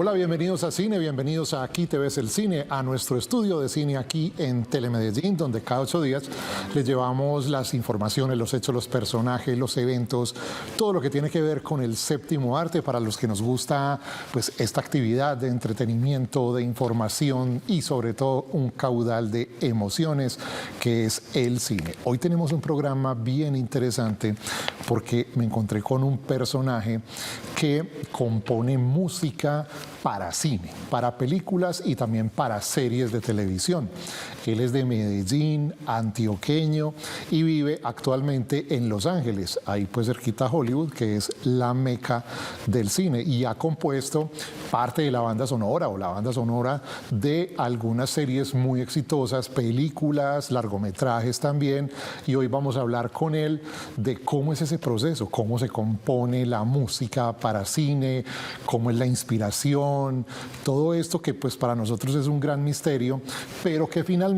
Hola, bienvenidos a Cine, bienvenidos a Aquí te ves el cine, a nuestro estudio de cine aquí en Telemedellín, donde cada 8 días les llevamos las informaciones, los hechos, los personajes, los eventos, todo lo que tiene que ver con el séptimo arte para los que nos gusta pues esta actividad de entretenimiento, de información y sobre todo un caudal de emociones que es el cine. Hoy tenemos un programa bien interesante porque me encontré con un personaje que compone música para cine, para películas y también para series de televisión. Él es de Medellín, antioqueño, y vive actualmente en Los Ángeles, ahí pues cerquita a Hollywood, que es la meca del cine, y ha compuesto parte de la banda sonora o la banda sonora de algunas series muy exitosas, películas, largometrajes también, y hoy vamos a hablar con él de cómo es ese proceso, cómo se compone la música para cine, cómo es la inspiración, todo esto que pues para nosotros es un gran misterio, pero que finalmente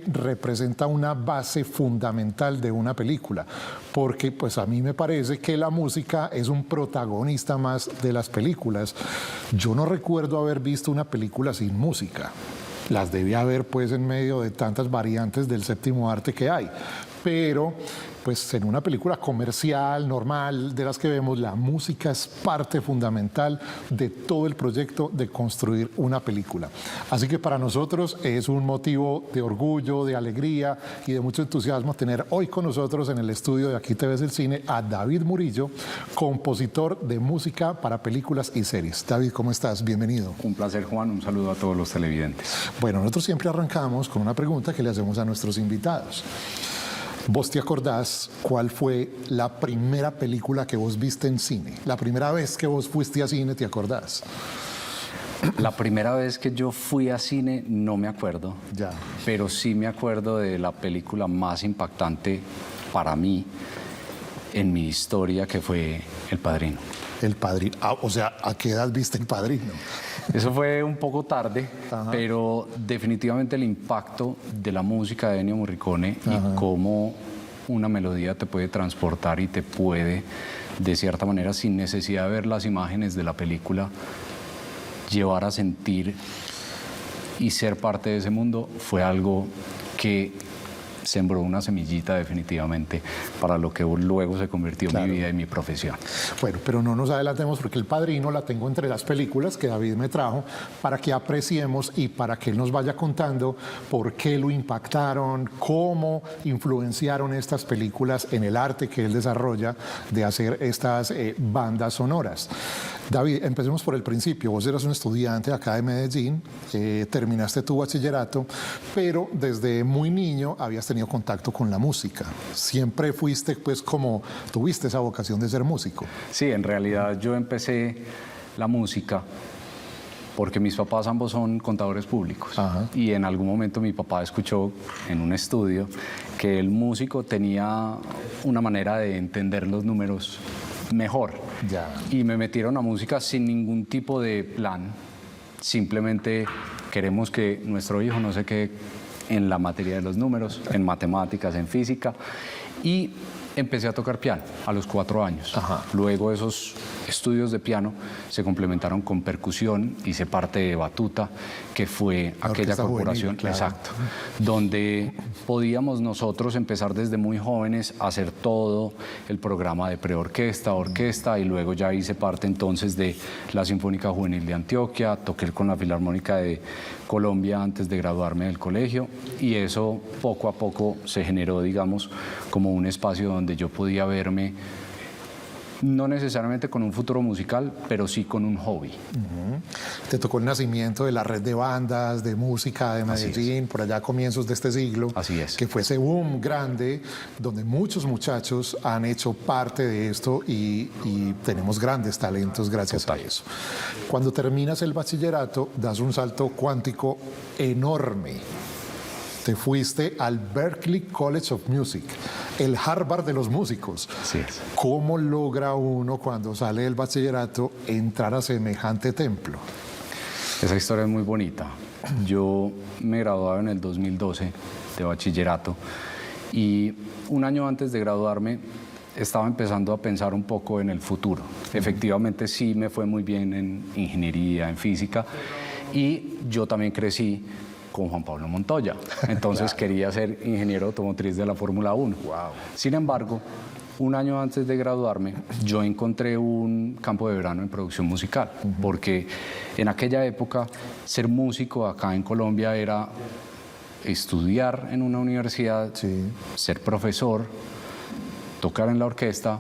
representa una base fundamental de una película, porque pues a mí me parece que la música es un protagonista más de las películas. Yo no recuerdo haber visto una película sin música. Las debía haber pues en medio de tantas variantes del séptimo arte que hay, pero pues en una película comercial, normal, de las que vemos, la música es parte fundamental de todo el proyecto de construir una película. Así que para nosotros es un motivo de orgullo, de alegría y de mucho entusiasmo tener hoy con nosotros en el estudio de Aquí te ves el cine a David Murillo, compositor de música para películas y series. David, ¿cómo estás? Bienvenido. Un placer, Juan. Un saludo a todos los televidentes. Bueno, nosotros siempre arrancamos con una pregunta que le hacemos a nuestros invitados. ¿Vos te acordás cuál fue la primera película que vos viste en cine? La primera vez que vos fuiste a cine, ¿te acordás? La primera vez que yo fui a cine no me acuerdo, Ya. pero sí me acuerdo de la película más impactante para mí en mi historia, que fue El Padrino. El Padrino. Ah, o sea, ¿a qué edad viste El Padrino? Eso fue un poco tarde, Ajá. pero definitivamente el impacto de la música de Ennio Morricone y cómo una melodía te puede transportar y te puede, de cierta manera, sin necesidad de ver las imágenes de la película, llevar a sentir y ser parte de ese mundo, fue algo que sembró una semillita definitivamente para lo que luego se convirtió en mi vida y mi profesión. Bueno, pero no nos adelantemos porque El Padrino la tengo entre las películas que David me trajo para que apreciemos y para que él nos vaya contando por qué lo impactaron, cómo influenciaron estas películas en el arte que él desarrolla de hacer estas bandas sonoras. David, empecemos por el principio. Vos eras un estudiante acá de Medellín, terminaste tu bachillerato, pero desde muy niño habías tenido contacto con la música. Siempre fuiste, pues, como tuviste esa vocación de ser músico. Sí, en realidad yo empecé la música porque mis papás ambos son contadores públicos. Ajá. Y en algún momento mi papá escuchó en un estudio que el músico tenía una manera de entender los números mejor. Ya. Y me metieron a música sin ningún tipo de plan. Simplemente queremos que nuestro hijo no se quede en la materia de los números, en matemáticas, en física. Y empecé a tocar piano a los 4 años. Ajá. Luego esos estudios de piano se complementaron con percusión, hice parte de Batuta, que fue La aquella orquesta corporación, juvenil, claro. exacto, donde podíamos nosotros empezar desde muy jóvenes a hacer todo el programa de preorquesta, orquesta, y luego ya hice parte entonces de la Sinfónica Juvenil de Antioquia, toqué con la Filarmónica de Colombia antes de graduarme del colegio, y eso poco a poco se generó, digamos, como un espacio donde yo podía verme no necesariamente con un futuro musical, pero sí con un hobby. Te tocó el nacimiento de la red de bandas, de música de Medellín, por allá a comienzos de este siglo. Así es. Que fue ese boom grande, donde muchos muchachos han hecho parte de esto y tenemos grandes talentos gracias a eso. Cuando terminas el bachillerato, das un salto cuántico enorme. Te fuiste al Berklee College of Music, el Harvard de los músicos. Así es. ¿Cómo logra uno, cuando sale del bachillerato, entrar a semejante templo? Esa historia es muy bonita. Yo me graduaba en el 2012 de bachillerato y un año antes de graduarme estaba empezando a pensar un poco en el futuro. Efectivamente sí me fue muy bien en ingeniería, en física, y yo también crecí con Juan Pablo Montoya, entonces quería ser ingeniero automotriz de la Fórmula 1. Wow. Sin embargo, un año antes de graduarme, yo encontré un campo de verano en producción musical, porque en aquella época ser músico acá en Colombia era estudiar en una universidad, ser profesor, tocar en la orquesta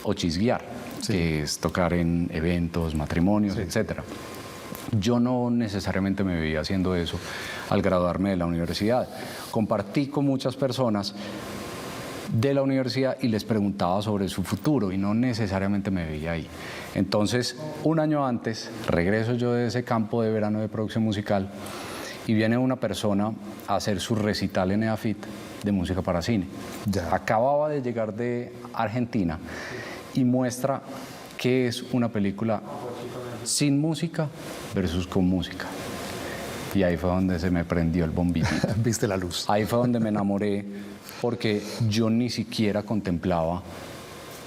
o chisguear, que es tocar en eventos, matrimonios, etcétera. Yo no necesariamente me veía haciendo eso al graduarme de la universidad. Compartí con muchas personas de la universidad y les preguntaba sobre su futuro y no necesariamente me veía ahí. Entonces, un año antes, regreso yo de ese campo de verano de producción musical y viene una persona a hacer su recital en EAFIT de música para cine. Acababa de llegar de Argentina y muestra qué es una película sin música versus con música. Y ahí fue donde se me prendió el bombillito. Viste la luz. Ahí fue donde me enamoré, porque yo ni siquiera contemplaba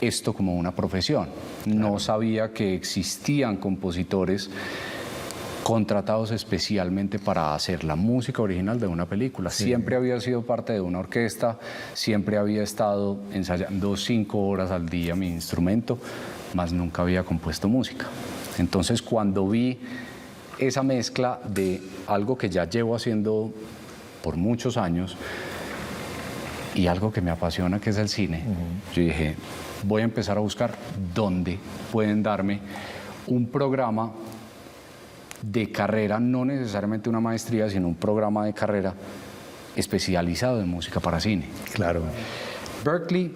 esto como una profesión. No sabía que existían compositores contratados especialmente para hacer la música original de una película. Siempre había sido parte de una orquesta, siempre había estado ensayando 5 horas al día mi instrumento, mas nunca había compuesto música. Entonces, cuando vi esa mezcla de algo que ya llevo haciendo por muchos años y algo que me apasiona, que es el cine, yo dije, voy a empezar a buscar dónde pueden darme un programa de carrera, no necesariamente una maestría, sino un programa de carrera especializado en música para cine. Claro. Berklee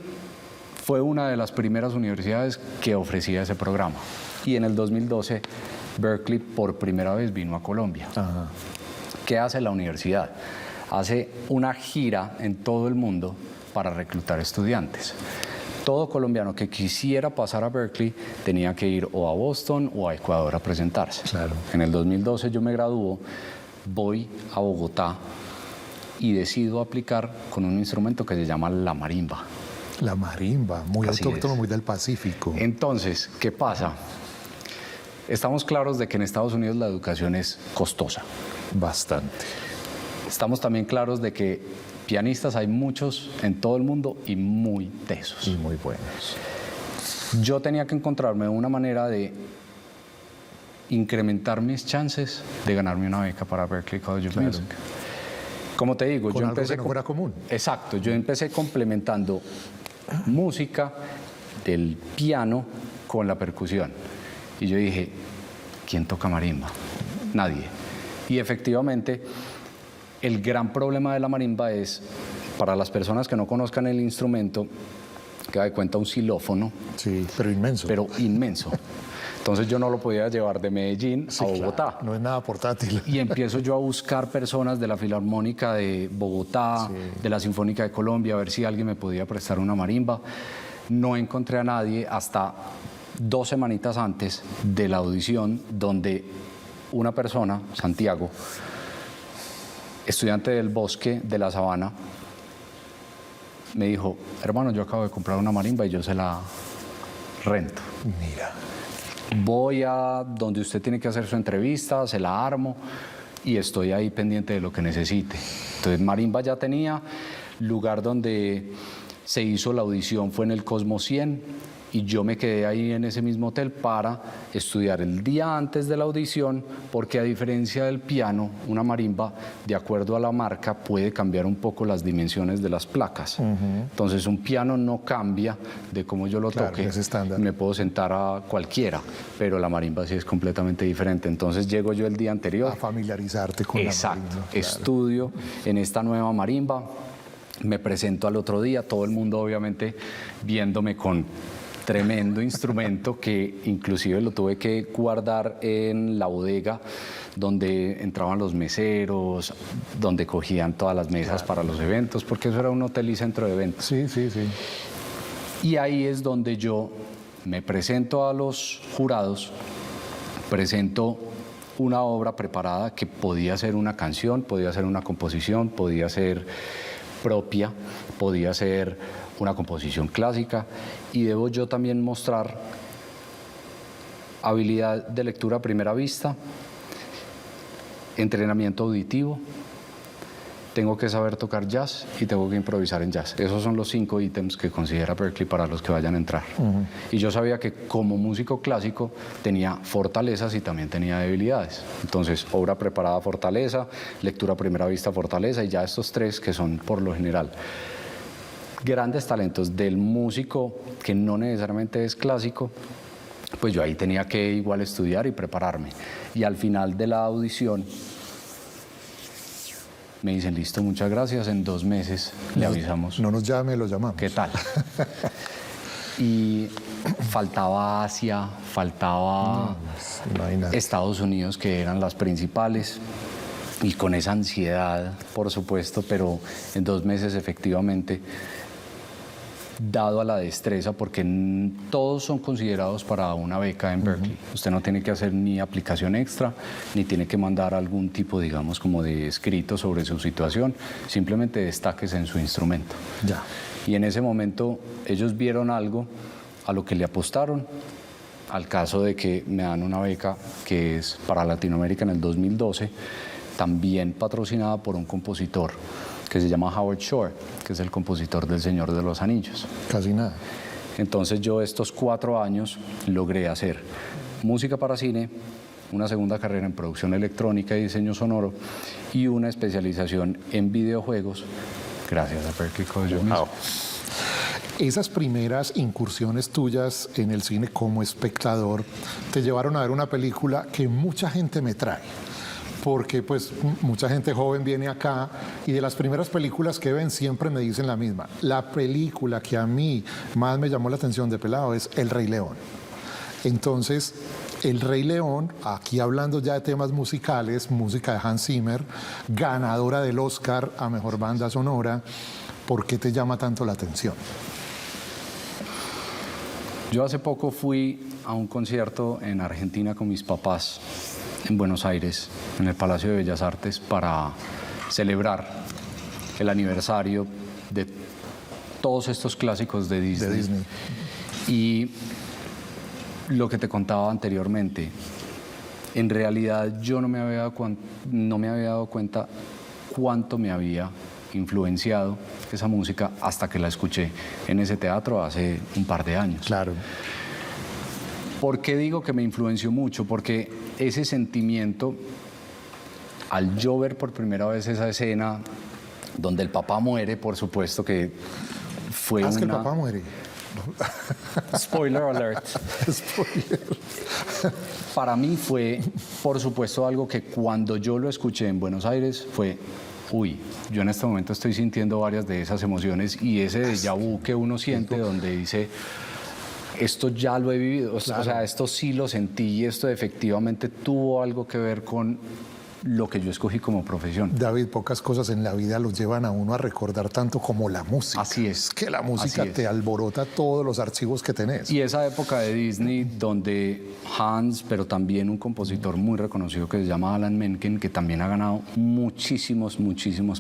fue una de las primeras universidades que ofrecía ese programa. Y en el 2012, Berklee por primera vez vino a Colombia. ¿Qué hace la universidad? Hace una gira en todo el mundo para reclutar estudiantes. Todo colombiano que quisiera pasar a Berklee tenía que ir o a Boston o a Ecuador a presentarse. Claro. En el 2012 yo me gradúo, voy a Bogotá y decido aplicar con un instrumento que se llama la marimba. La marimba, muy autóctono, muy del Pacífico. Entonces, ¿qué pasa? Estamos claros de que en Estados Unidos la educación es costosa. Bastante. Estamos también claros de que pianistas hay muchos en todo el mundo y muy tesos. Y muy buenos. Yo tenía que encontrarme una manera de incrementar mis chances de ganarme una beca para Berklee College of Music. Como te digo, Con yo algo empecé... que no fuera común. Exacto, yo empecé complementando música del piano con la percusión. Y yo dije, ¿quién toca marimba? Nadie. Y efectivamente, el gran problema de la marimba es, para las personas que no conozcan el instrumento, que da de cuenta un xilófono. Sí, pero inmenso. Pero inmenso. Entonces yo no lo podía llevar de Medellín a Bogotá. Claro, no es nada portátil. Y empiezo yo a buscar personas de la Filarmónica de Bogotá, de la Sinfónica de Colombia, a ver si alguien me podía prestar una marimba. No encontré a nadie hasta 2 semanitas antes de la audición, donde una persona, Santiago, estudiante del Bosque de la Sabana, me dijo, hermano, yo acabo de comprar una marimba y yo se la rento. Mira. Voy a donde usted tiene que hacer su entrevista, se la armo y estoy ahí pendiente de lo que necesite. Entonces, marimba ya tenía, lugar donde se hizo la audición fue en el Cosmos 100 y yo me quedé ahí en ese mismo hotel para estudiar el día antes de la audición, porque a diferencia del piano, una marimba, de acuerdo a la marca, puede cambiar un poco las dimensiones de las placas. Entonces, un piano no cambia de cómo yo lo toque. Es estándar. Me puedo sentar a cualquiera, pero la marimba sí es completamente diferente. Entonces, llego yo el día anterior. A familiarizarte con la marimba. Claro. Estudio en esta nueva marimba, me presento al otro día, todo el mundo obviamente viéndome con tremendo instrumento que inclusive lo tuve que guardar en la bodega donde entraban los meseros, donde cogían todas las mesas para los eventos, porque eso era un hotel y centro de eventos. Sí, sí, sí. Y ahí es donde yo me presento a los jurados, presento una obra preparada que podía ser una canción, podía ser una composición, podía ser propia, podía ser una composición clásica, y debo yo también mostrar habilidad de lectura a primera vista, entrenamiento auditivo, tengo que saber tocar jazz y tengo que improvisar en jazz. Esos son los 5 ítems que considera Berklee para los que vayan a entrar. Y yo sabía que como músico clásico tenía fortalezas y también tenía debilidades. Entonces, obra preparada, fortaleza, lectura a primera vista, fortaleza, y ya estos 3 que son por lo general grandes talentos del músico que no necesariamente es clásico, pues yo ahí tenía que igual estudiar y prepararme. Y al final de la audición me dicen, listo, muchas gracias, en 2 meses le avisamos. No nos llame, lo llamamos. ¿Qué tal? Y faltaba Asia, faltaba Estados Unidos, que eran las principales, y con esa ansiedad, por supuesto, pero en 2 meses efectivamente, dado a la destreza, porque todos son considerados para una beca en Berklee. Usted no tiene que hacer ni aplicación extra, ni tiene que mandar algún tipo, digamos, como de escrito sobre su situación, simplemente destáquese en su instrumento. Ya. Y en ese momento ellos vieron algo a lo que le apostaron, al caso de que me dan una beca que es para Latinoamérica en el 2012, también patrocinada por un compositor que se llama Howard Shore, que es el compositor del Señor de los Anillos. Casi nada. Entonces yo estos 4 años logré hacer música para cine, una segunda carrera en producción electrónica y diseño sonoro y una especialización en videojuegos, gracias a Berklee College of Music. Esas primeras incursiones tuyas en el cine como espectador te llevaron a ver una película que mucha gente me trae. Porque pues mucha gente joven viene acá y de las primeras películas que ven siempre me dicen la misma. La película que a mí más me llamó la atención de pelado es El Rey León. Entonces, El Rey León, aquí hablando ya de temas musicales, música de Hans Zimmer, ganadora del Oscar a Mejor Banda Sonora, ¿por qué te llama tanto la atención? Yo hace poco fui a un concierto en Argentina con mis papás, en Buenos Aires, en el Palacio de Bellas Artes, para celebrar el aniversario de todos estos clásicos de Disney. Y lo que te contaba anteriormente, en realidad yo no me había dado cuenta cuánto me había influenciado esa música hasta que la escuché en ese teatro hace un par de años. Claro. ¿Por qué digo que me influenció mucho? Porque ese sentimiento, al yo ver por primera vez esa escena donde el papá muere, por supuesto que fue que el papá muere. Spoiler alert. Spoiler. Para mí fue, por supuesto, algo que cuando yo lo escuché en Buenos Aires fue, uy, yo en este momento estoy sintiendo varias de esas emociones y ese déjà vu que uno siente donde dice, esto ya lo he vivido, claro. O sea, esto sí lo sentí y esto efectivamente tuvo algo que ver con lo que yo escogí como profesión. David, pocas cosas en la vida los llevan a uno a recordar tanto como la música. Así es. Que la música te alborota todos los archivos que tenés. Y esa época de Disney donde Hans, pero también un compositor muy reconocido que se llama Alan Menken, que también ha ganado muchísimos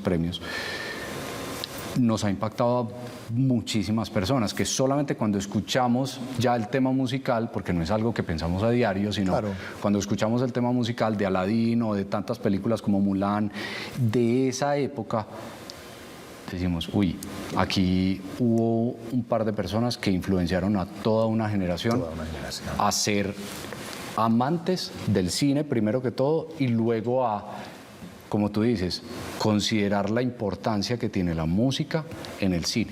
premios, nos ha impactado a muchísimas personas, que solamente cuando escuchamos ya el tema musical, porque no es algo que pensamos a diario, sino claro, cuando escuchamos el tema musical de Aladdin o de tantas películas como Mulan, de esa época, decimos, uy, aquí hubo un par de personas que influenciaron a toda una generación a ser amantes del cine, primero que todo, y luego a, como tú dices, considerar la importancia que tiene la música en el cine.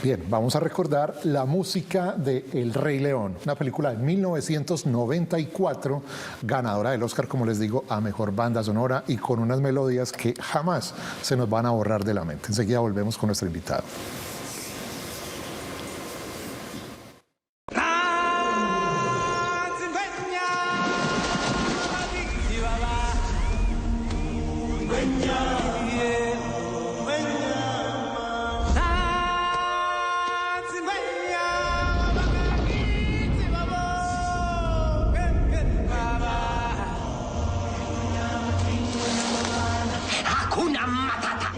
Bien, vamos a recordar la música de El Rey León, una película de 1994, ganadora del Oscar, como les digo, a Mejor Banda Sonora y con unas melodías que jamás se nos van a borrar de la mente. Enseguida volvemos con nuestro invitado.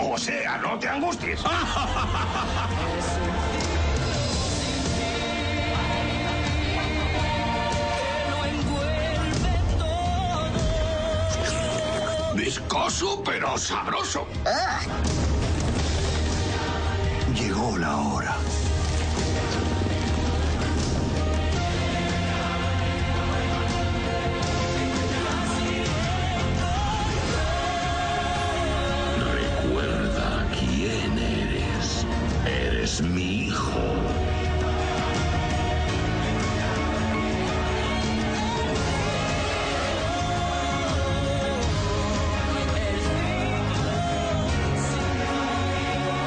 O sea, no te angusties. Viscoso, pero sabroso. Llegó la hora. Recuerda quién eres. Eres mi hijo.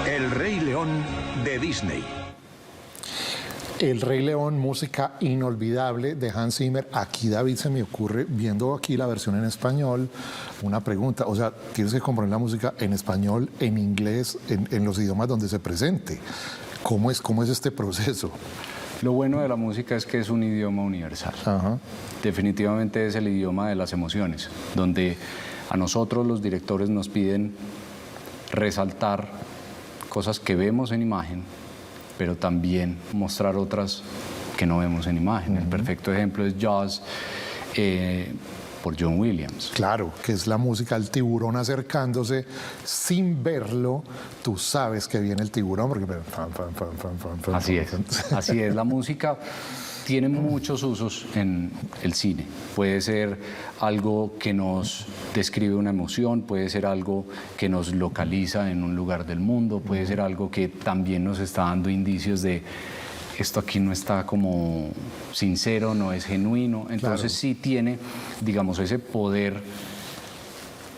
El Rey León de Disney. El Rey León, música inolvidable de Hans Zimmer. Aquí, David, se me ocurre, viendo aquí la versión en español, una pregunta. O sea, tienes que componer la música en español, en inglés, en los idiomas donde se presente. ¿Cómo es este proceso? Lo bueno de la música es que es un idioma universal. Ajá. Definitivamente es el idioma de las emociones, donde a nosotros los directores nos piden resaltar cosas que vemos en imagen, pero también mostrar otras que no vemos en imagen. El perfecto ejemplo es Jaws, por John Williams. Claro, que es la música del tiburón acercándose sin verlo. Tú sabes que viene el tiburón porque... Así es, así es. La música tiene muchos usos en el cine. Puede ser algo que nos describe una emoción, puede ser algo que nos localiza en un lugar del mundo, puede ser algo que también nos está dando indicios de esto aquí no está como sincero, no es genuino. Entonces Claro. sí tiene, digamos, ese poder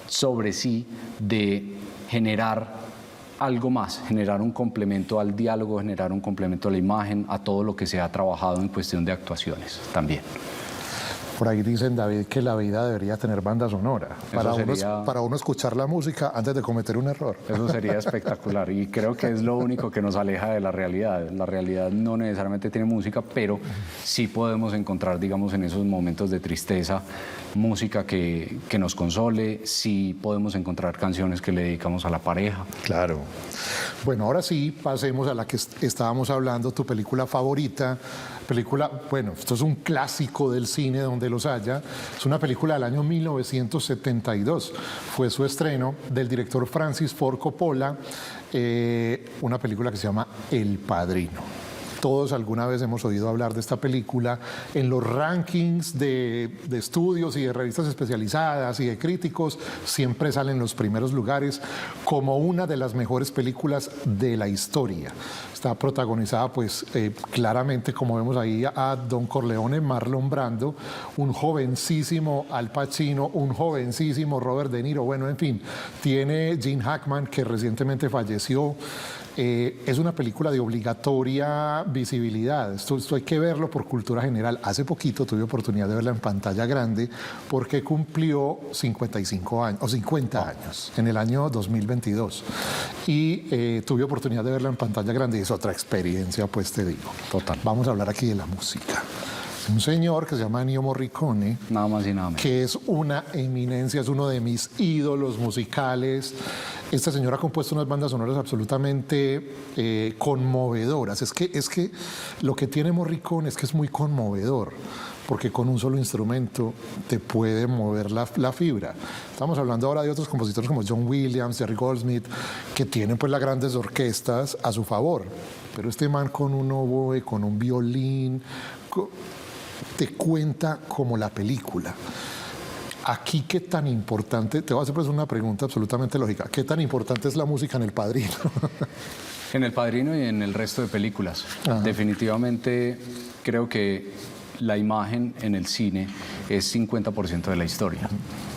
sobre sí de generar algo más, generar un complemento al diálogo, generar un complemento a la imagen, a todo lo que se ha trabajado en cuestión de actuaciones también. Por ahí dicen, David, que la vida debería tener banda sonora para uno escuchar la música antes de cometer un error. Eso sería espectacular y creo que es lo único que nos aleja de la realidad. La realidad no necesariamente tiene música, pero sí podemos encontrar, digamos, en esos momentos de tristeza, música que nos console, sí podemos encontrar canciones que le dedicamos a la pareja. Claro. Bueno, ahora sí, pasemos a la que estábamos hablando, tu película favorita. Bueno, esto es un clásico del cine donde los haya. Es una película del año 1972. Fue su estreno del director Francis Ford Coppola, una película que se llama El Padrino. Todos alguna vez hemos oído hablar de esta película en los rankings de estudios y de revistas especializadas y de críticos. Siempre sale en los primeros lugares como una de las mejores películas de la historia. Está protagonizada, pues, claramente, como vemos ahí, a Don Corleone, Marlon Brando, un jovencísimo Al Pacino, un jovencísimo Robert De Niro. Bueno, en fin, tiene Gene Hackman, que recientemente falleció. Es una película de obligatoria visibilidad. Esto hay que verlo por cultura general. Hace poquito tuve oportunidad de verla en pantalla grande porque cumplió 55 años, o 50 años, en el año 2022. Y tuve oportunidad de verla en pantalla grande y es otra experiencia, pues te digo. Total. Vamos a hablar aquí de la música. Un señor que se llama Ennio Morricone, Nada más y nada menos. que es una eminencia, es uno de mis ídolos musicales. Este señor ha compuesto unas bandas sonoras absolutamente conmovedoras. Es que lo que tiene Morricone es que es muy conmovedor, porque con un solo instrumento te puede mover la fibra. Estamos hablando ahora de otros compositores como John Williams, Jerry Goldsmith, que tienen pues las grandes orquestas a su favor. Pero este man con un oboe, con un violín, te cuenta como la película. Aquí, ¿qué tan importante? Te voy a hacer pues una pregunta absolutamente lógica. ¿Qué tan importante es la música en El Padrino? En El Padrino y en el resto de películas. Ajá. Definitivamente creo que la imagen en el cine es 50% de la historia.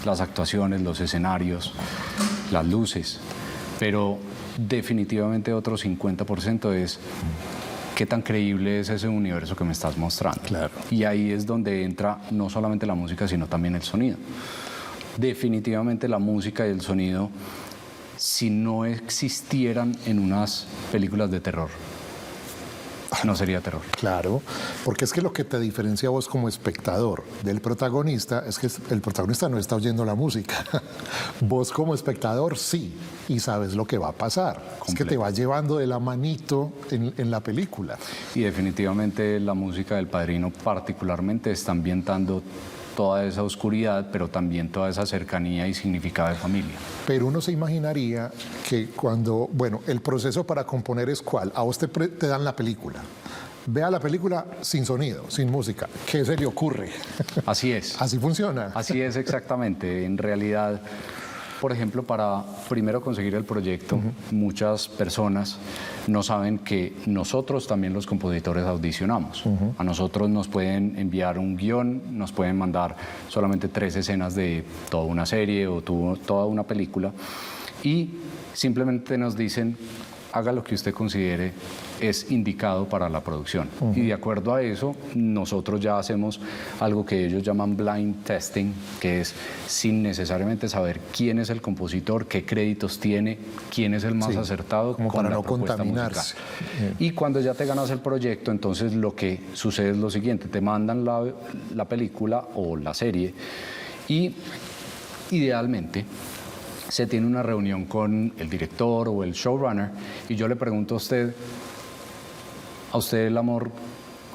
Las actuaciones, los escenarios, las luces. Pero definitivamente otro 50% es qué tan creíble es ese universo que me estás mostrando. Claro. Y ahí es donde entra no solamente la música, sino también el sonido. Definitivamente la música y el sonido, si no existieran en unas películas de terror, no sería terror. Claro, porque es que lo que te diferencia a vos como espectador del protagonista es que el protagonista no está oyendo la música. Vos como espectador sí, y sabes lo que va a pasar. Es que te va llevando de la manito en la película. Y definitivamente la música del Padrino particularmente está ambientando toda esa oscuridad, pero también toda esa cercanía y significado de familia. Pero uno se imaginaría que cuando, bueno, el proceso para componer es ¿cuál? A usted te dan la película. Vea la película sin sonido, sin música. ¿Qué se le ocurre? Así es. Así funciona. Así es exactamente. En realidad, por ejemplo, para primero conseguir el proyecto, muchas personas no saben que nosotros también los compositores audicionamos. A nosotros nos pueden enviar un guión, nos pueden mandar solamente 3 escenas de toda una serie o toda una película y simplemente nos dicen: haga lo que usted considere es indicado para la producción. Y de acuerdo a eso, nosotros ya hacemos algo que ellos llaman blind testing, que es sin necesariamente saber quién es el compositor, qué créditos tiene, quién es el más acertado, como con para la no propuesta contaminarse. musical. Y cuando ya te ganas el proyecto, entonces lo que sucede es lo siguiente: te mandan la película o la serie y idealmente se tiene una reunión con el director o el showrunner y yo le pregunto a usted el amor,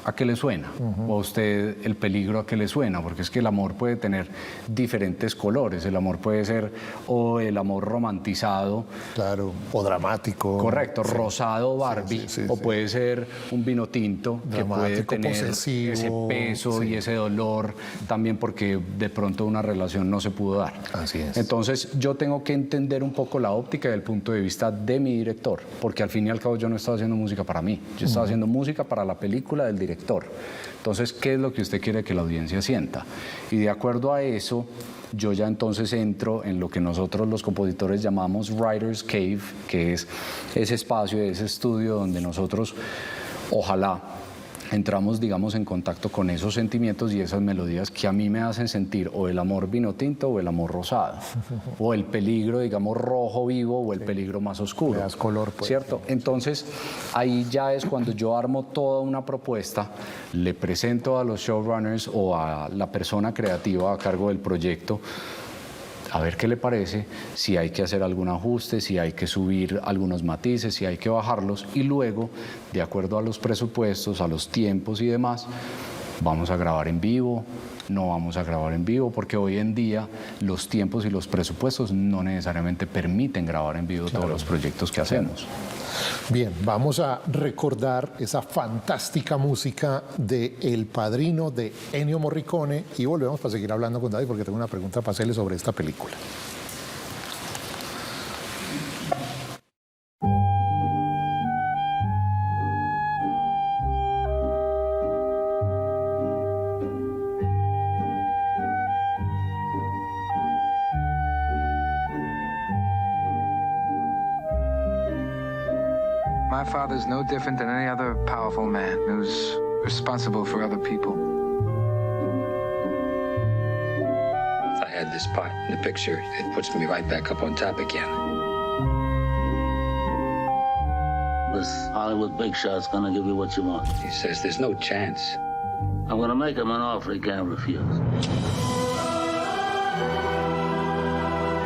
¿a qué le suena? O a usted el peligro, ¿a qué le suena? Porque es que el amor puede tener diferentes colores. El amor puede ser o el amor romantizado. Claro, o dramático. Correcto, rosado Barbie, o puede ser un vino tinto dramático, que puede tener posesivo, ese peso y ese dolor, también porque de pronto una relación no se pudo dar. Así es. Entonces yo tengo que entender un poco la óptica del punto de vista de mi director, porque al fin y al cabo yo no estaba haciendo música para mí, yo estaba haciendo música para la película del director. Entonces, ¿qué es lo que usted quiere que la audiencia sienta? Y de acuerdo a eso, yo ya entonces entro en lo que nosotros los compositores llamamos Writer's Cave, que es ese espacio, ese estudio donde nosotros, ojalá, entramos, digamos, en contacto con esos sentimientos y esas melodías que a mí me hacen sentir o el amor vino tinto o el amor rosado, o el peligro, digamos, rojo vivo o el peligro más oscuro. Le das color, pues. ¿Cierto? Entonces, ahí ya es cuando yo armo toda una propuesta, le presento a los showrunners o a la persona creativa a cargo del proyecto, a ver qué le parece, si hay que hacer algún ajuste, si hay que subir algunos matices, si hay que bajarlos, y luego, de acuerdo a los presupuestos, a los tiempos y demás, vamos a grabar en vivo, no vamos a grabar en vivo, porque hoy en día los tiempos y los presupuestos no necesariamente permiten grabar en vivo todos los proyectos que hacemos. Bien, vamos a recordar esa fantástica música de El Padrino de Ennio Morricone y volvemos para seguir hablando con David porque tengo una pregunta para hacerle sobre esta película. My father's no different than any other powerful man who's responsible for other people. If I had this part in the picture, it puts me right back up on top again. This Hollywood big shot's gonna give you what you want. He says there's no chance. I'm gonna make him an offer he can't refuse.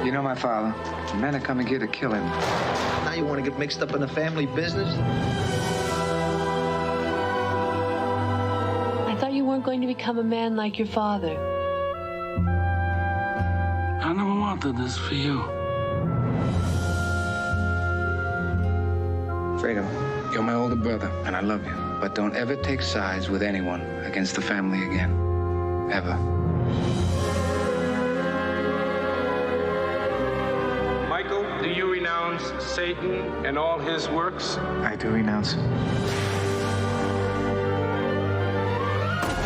You know my father. The men are coming here to kill him. Now you want to get mixed up in the family business? I thought you weren't going to become a man like your father. I never wanted this for you. Fredo, you're my older brother, and I love you. But don't ever take sides with anyone against the family again. Ever. Michael, do you renounce Satan and all his works? I do renounce it.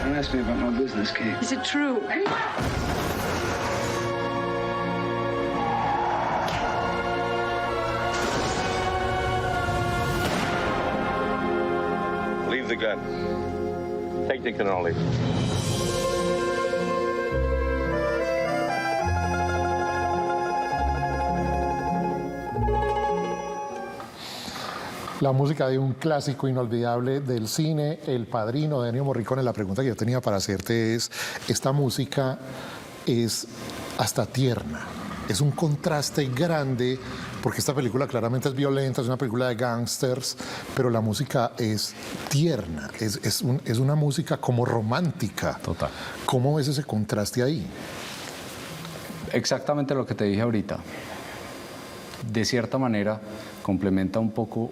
Don't ask me about my business, Kate. Is it true? Leave the gun. Take the cannoli. La música de un clásico inolvidable del cine, El Padrino de Ennio Morricone. La pregunta que yo tenía para hacerte es, esta música es hasta tierna. es un contraste grande, porque esta película claramente es violenta, es una película de gángsters, pero la música es tierna, es una música como romántica. Total. ¿Cómo ves ese contraste ahí? Exactamente lo que te dije ahorita. De cierta manera, complementa un poco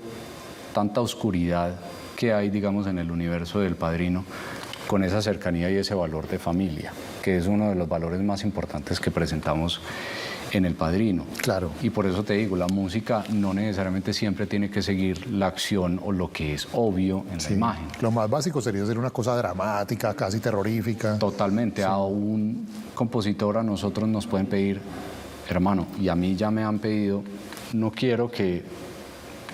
tanta oscuridad que hay, digamos, en el universo del Padrino, con esa cercanía y ese valor de familia, que es uno de los valores más importantes que presentamos en El Padrino. Claro. Y por eso te digo, la música no necesariamente siempre tiene que seguir la acción o lo que es obvio en la imagen. Lo más básico sería ser una cosa dramática, casi terrorífica. Totalmente. A un compositor, a nosotros nos pueden pedir, hermano, y a mí ya me han pedido, no quiero que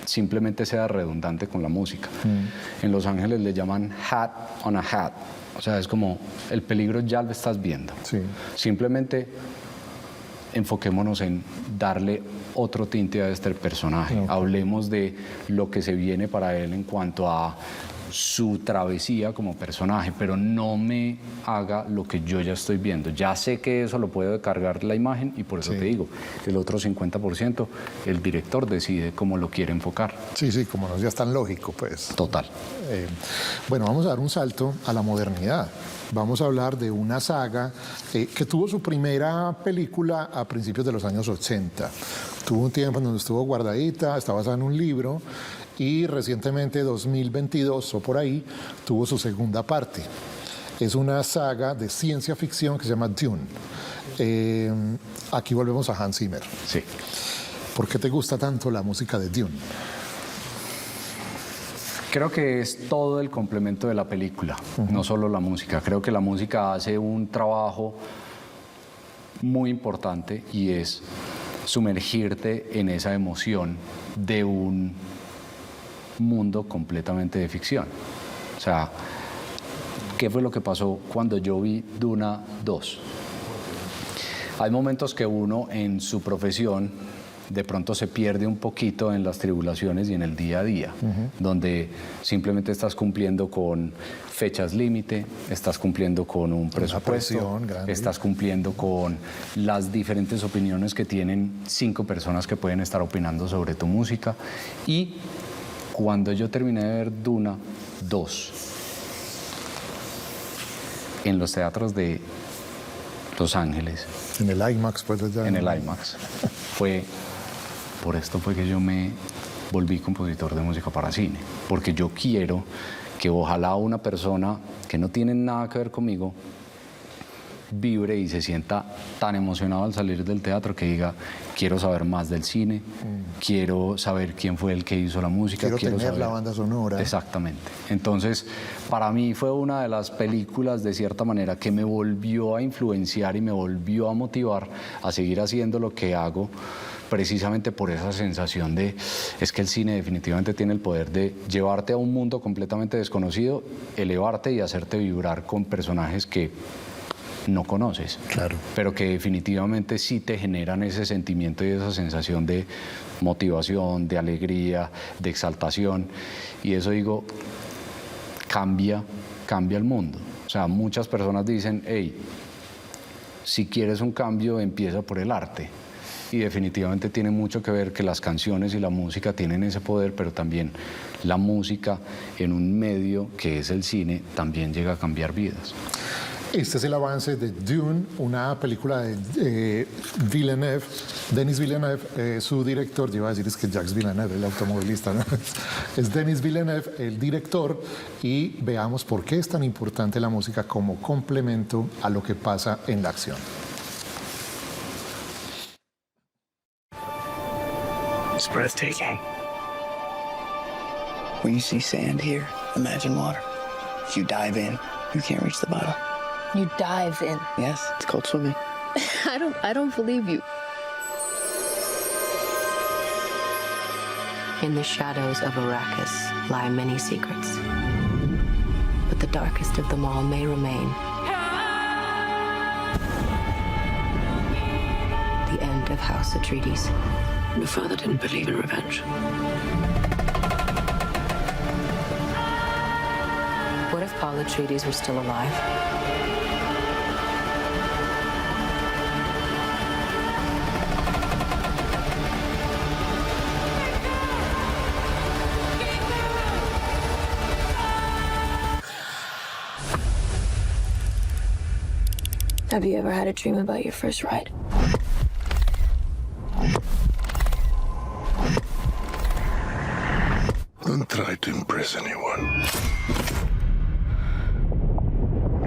simplemente sea redundante con la música. En Los Ángeles le llaman hat on a hat. O sea, es como el peligro ya lo estás viendo. Sí. Simplemente enfoquémonos en darle otro tinte a este personaje. Hablemos de lo que se viene para él en cuanto a su travesía como personaje, pero no me haga lo que yo ya estoy viendo. Ya sé que eso lo puedo cargar la imagen y por eso te digo, el otro 50% el director decide cómo lo quiere enfocar. Sí, sí, como no ya es tan lógico, pues. Total. Bueno, vamos a dar un salto a la modernidad. Vamos a hablar de una saga que tuvo su primera película a principios de los años 80. Tuvo un tiempo en donde estuvo guardadita, está basada en un libro, y recientemente, 2022 o por ahí, tuvo su segunda parte. Es una saga de ciencia ficción que se llama Dune. Aquí volvemos a Hans Zimmer. Sí. ¿Por qué te gusta tanto la música de Dune? Creo que es todo el complemento de la película, no solo la música. Creo que la música hace un trabajo muy importante y es sumergirte en esa emoción de un mundo completamente de ficción. O sea, ¿qué fue lo que pasó cuando yo vi Duna 2? Hay momentos que uno en su profesión de pronto se pierde un poquito en las tribulaciones y en el día a día, donde simplemente estás cumpliendo con fechas límite, estás cumpliendo con un presupuesto, estás cumpliendo con las diferentes opiniones que tienen 5 personas que pueden estar opinando sobre tu música. Y cuando yo terminé de ver Duna 2 en los teatros de Los Ángeles, en el IMAX, pues ya. En el IMAX, por esto fue que yo me volví compositor de música para cine, porque yo quiero que ojalá una persona que no tiene nada que ver conmigo vibre y se sienta tan emocionado al salir del teatro que diga, quiero saber más del cine, quiero saber quién fue el que hizo la música. Quiero tener saber la banda sonora. Exactamente. Entonces, para mí fue una de las películas, de cierta manera, que me volvió a influenciar y me volvió a motivar a seguir haciendo lo que hago, precisamente por esa sensación de, es que el cine definitivamente tiene el poder de llevarte a un mundo completamente desconocido, elevarte y hacerte vibrar con personajes que no conoces, claro, pero que definitivamente sí te generan ese sentimiento y esa sensación de motivación, de alegría, de exaltación, y eso, digo, cambia el mundo. O sea, muchas personas dicen, hey, si quieres un cambio, empieza por el arte. Y definitivamente tiene mucho que ver que las canciones y la música tienen ese poder, pero también la música en un medio que es el cine también llega a cambiar vidas. Este es el avance de Dune, una película de Villeneuve, Denis Villeneuve, su director. Yo iba a decir es que Jacques Villeneuve, el automovilista, ¿no? Es Denis Villeneuve, el director, y veamos por qué es tan importante la música como complemento a lo que pasa en la acción. It's breathtaking. When you see sand here, imagine water. If you dive in, you can't reach the bottom. You dive in. Yes, it's called swimming. I don't believe you. In the shadows of Arrakis lie many secrets. But the darkest of them all may remain. The end of House Atreides. Your father didn't believe in revenge. What if Paul Atreides were still alive? Have you ever had a dream about your first ride? Don't try to impress anyone.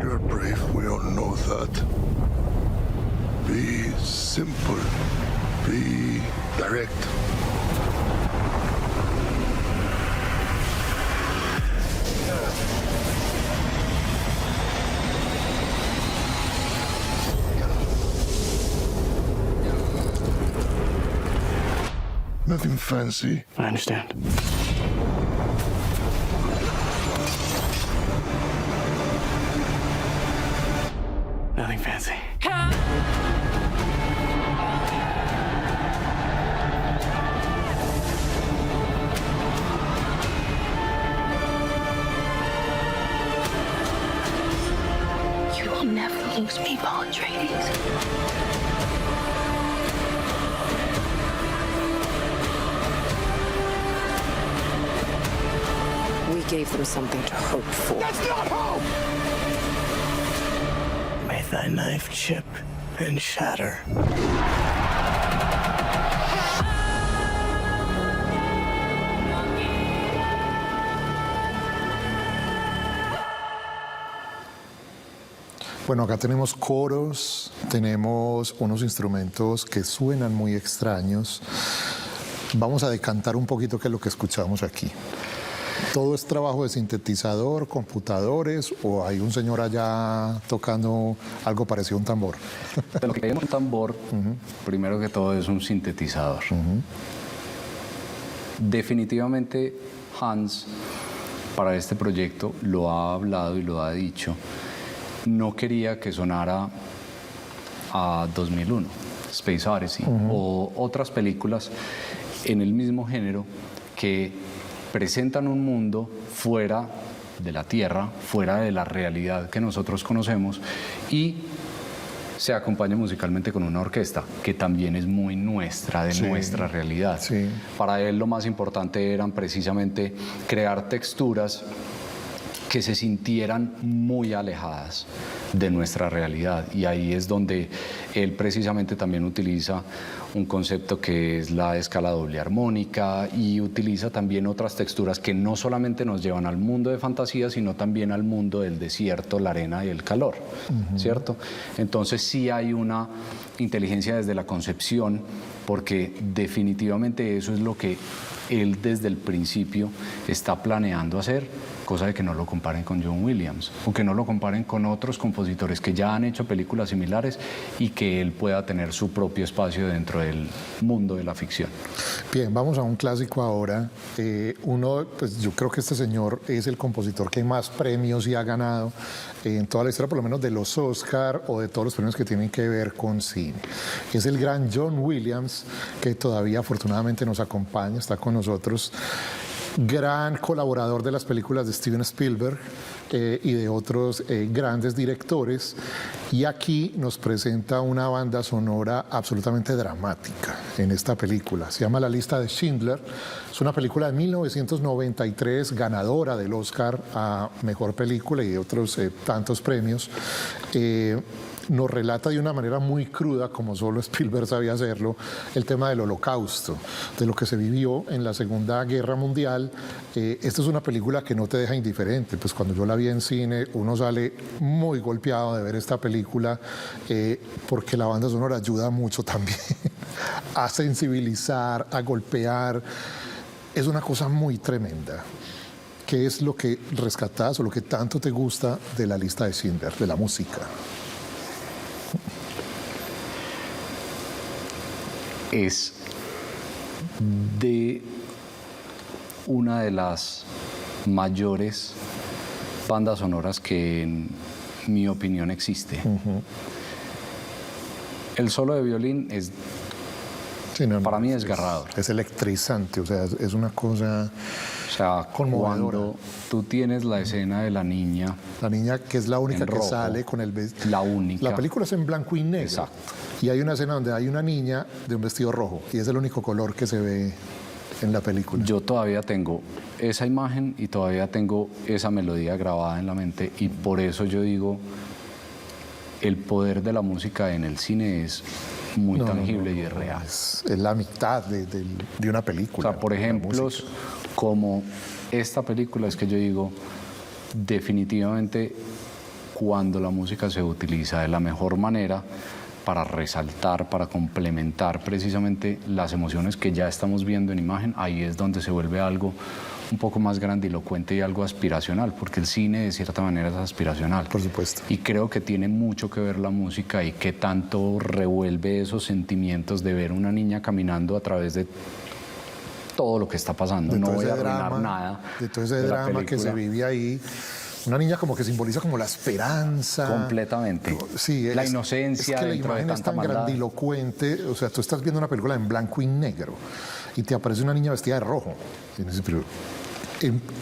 You're brave, we all know that. Be simple. Be direct. Nothing fancy. I understand. Nothing fancy. You will never lose me, Paul Atreides. We gave them something to hope for. That's not hope! May thy knife chip and shatter. Bueno, acá tenemos coros, tenemos unos instrumentos que suenan muy extraños. Vamos a decantar un poquito qué es lo que escuchamos aquí. ¿Todo es trabajo de sintetizador, computadores o hay un señor allá tocando algo parecido a un tambor? De lo que hay en un tambor, primero que todo es un sintetizador. Definitivamente Hans, para este proyecto, lo ha hablado y lo ha dicho, no quería que sonara a 2001, Space Odyssey, o otras películas en el mismo género que presentan un mundo fuera de la Tierra, fuera de la realidad que nosotros conocemos, y se acompaña musicalmente con una orquesta, que también es muy nuestra, de nuestra realidad. Sí. Para él lo más importante eran precisamente crear texturas que se sintieran muy alejadas de nuestra realidad, y ahí es donde él precisamente también utiliza un concepto que es la escala doble armónica, y utiliza también otras texturas que no solamente nos llevan al mundo de fantasía, sino también al mundo del desierto, la arena y el calor, ¿cierto? Entonces sí hay una inteligencia desde la concepción, porque definitivamente eso es lo que él desde el principio está planeando hacer, cosa de que no lo comparen con John Williams o que no lo comparen con otros compositores que ya han hecho películas similares, y que él pueda tener su propio espacio dentro del mundo de la ficción. Bien, vamos a un clásico ahora. Pues yo creo que este señor es el compositor que más premios y ha ganado en toda la historia, por lo menos de los Oscar o de todos los premios que tienen que ver con cine. Es el gran John Williams, que todavía afortunadamente nos acompaña, está con nosotros. Gran colaborador de las películas de Steven Spielberg y de otros grandes directores, y aquí nos presenta una banda sonora absolutamente dramática en esta película. Se llama La lista de Schindler. Es una película de 1993, ganadora del Oscar a Mejor Película y de otros tantos premios. Nos relata de una manera muy cruda, como solo Spielberg sabía hacerlo, el tema del Holocausto, de lo que se vivió en la Segunda Guerra Mundial. Esta es una película que no te deja indiferente, pues cuando yo la vi en cine uno sale muy golpeado de ver esta película, porque la banda sonora ayuda mucho también a sensibilizar, a golpear. Es una cosa muy tremenda. ¿Qué es lo que rescatás o lo que tanto te gusta de La lista de Schindler, de la música? Es de una de las mayores bandas sonoras que en mi opinión existe. El solo de violín es, para mí, desgarrador. Es electrizante, o sea, es una cosa... O sea, cuando tú tienes la escena de la niña... La niña que es la única que rojo, sale con el vestido. La única. La película es en blanco y negro. Exacto. Y hay una escena donde hay una niña de un vestido rojo, y es el único color que se ve en la película. Yo todavía tengo esa imagen y todavía tengo esa melodía grabada en la mente, y por eso yo digo, el poder de la música en el cine es muy tangible y es real. Es la mitad de una película. O sea, por ejemplo, como esta película, es que yo digo, definitivamente cuando la música se utiliza de la mejor manera para resaltar, para complementar precisamente las emociones que ya estamos viendo en imagen, ahí es donde se vuelve algo un poco más grandilocuente y algo aspiracional, porque el cine de cierta manera es aspiracional. Por supuesto. Y creo que tiene mucho que ver la música y que tanto revuelve esos sentimientos de ver una niña caminando a través de todo lo que está pasando. No voy a arruinar nada. De todo ese drama que se vive ahí. Una niña como que simboliza como la esperanza. Completamente. Sí, la inocencia. Es que la imagen es tan grandilocuente. O sea, tú estás viendo una película en blanco y negro y te aparece una niña vestida de rojo. Y dices, pero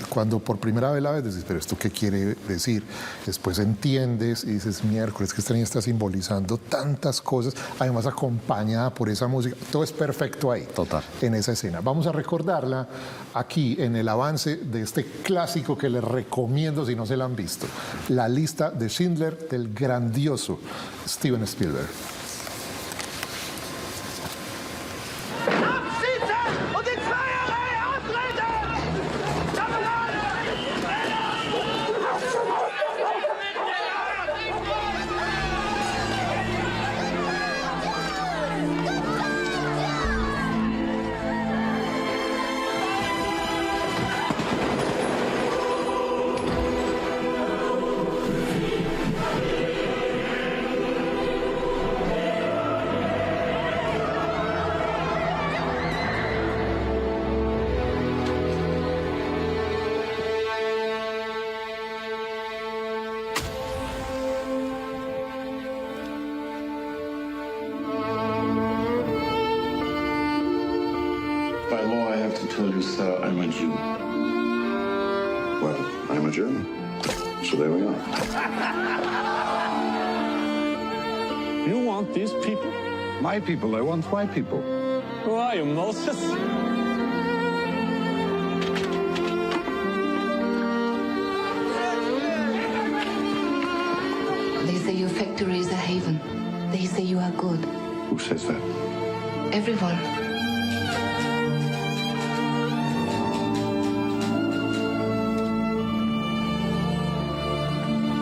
cuando por primera vez la ves, dices, pero ¿esto qué quiere decir? Después entiendes y dices, miércoles, que esta niña está simbolizando tantas cosas, además acompañada por esa música. Todo es perfecto ahí. Total. En esa escena. Vamos a recordarla aquí en el avance de este clásico que les recomiendo si no se la han visto. La lista de Schindler del grandioso Steven Spielberg. By law, I have to tell you, sir, I'm a Jew. Well, I'm a German. So there we are. You want these people? My people, I want my people. Who are you, Moses? They say your factory is a haven. They say you are good. Who says that? Everyone.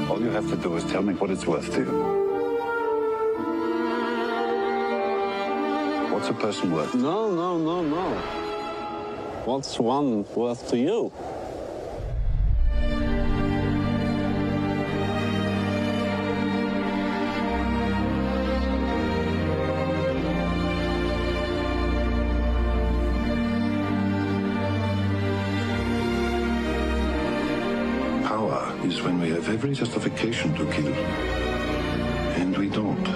All you have to do is tell me what it's worth to you. What's a person worth? No. What's one worth to you? Power is when we have every justification to kill. And we don't.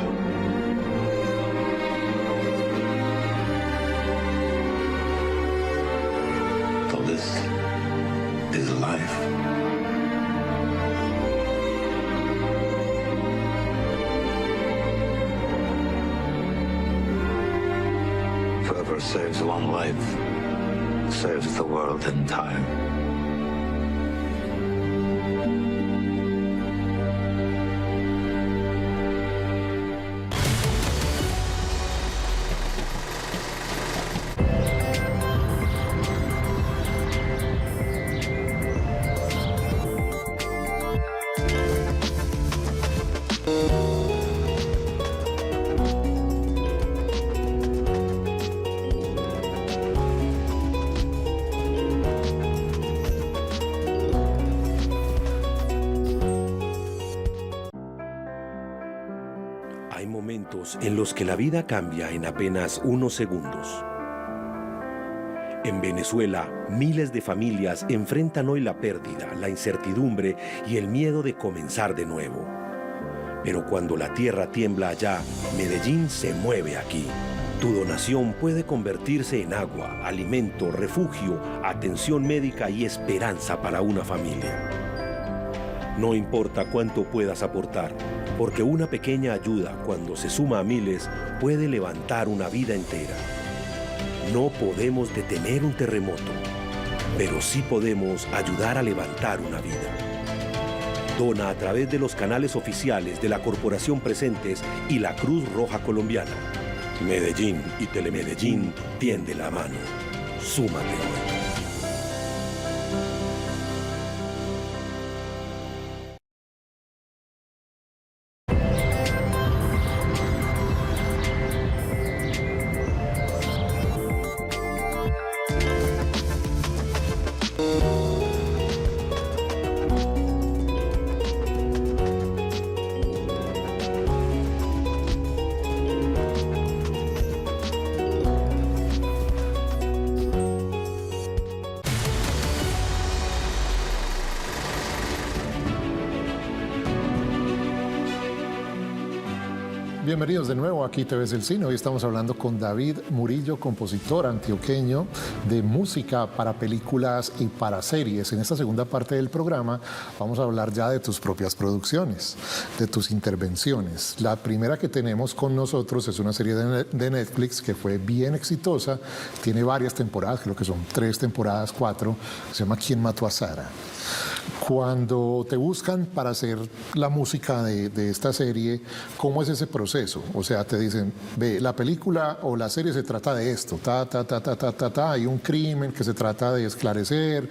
So this is life. Whoever saves a long life saves the world entire. Hay momentos en los que la vida cambia en apenas unos segundos. En Venezuela, miles de familias enfrentan hoy la pérdida, la incertidumbre y el miedo de comenzar de nuevo. Pero cuando la tierra tiembla allá, Medellín se mueve aquí. Tu donación puede convertirse en agua, alimento, refugio, atención médica y esperanza para una familia. No importa cuánto puedas aportar, porque una pequeña ayuda, cuando se suma a miles, puede levantar una vida entera. No podemos detener un terremoto, pero sí podemos ayudar a levantar una vida. Dona a través de los canales oficiales de la Corporación Presentes y la Cruz Roja Colombiana. Medellín y Telemedellín tiende la mano. Súmate hoy. Bienvenidos de nuevo aquí Te Ves el Cine. Hoy estamos hablando con David Murillo, compositor antioqueño de música para películas y para series. En esta segunda parte del programa vamos a hablar ya de tus propias producciones, de tus intervenciones. La primera que tenemos con nosotros es una serie de Netflix que fue bien exitosa, tiene varias temporadas, creo que son 3 temporadas, 4, se llama ¿Quién mató a Sara? Cuando te buscan para hacer la música de esta serie, ¿cómo es ese proceso? O sea, te dicen, ve, la película o la serie se trata de esto, hay un crimen que se trata de esclarecer,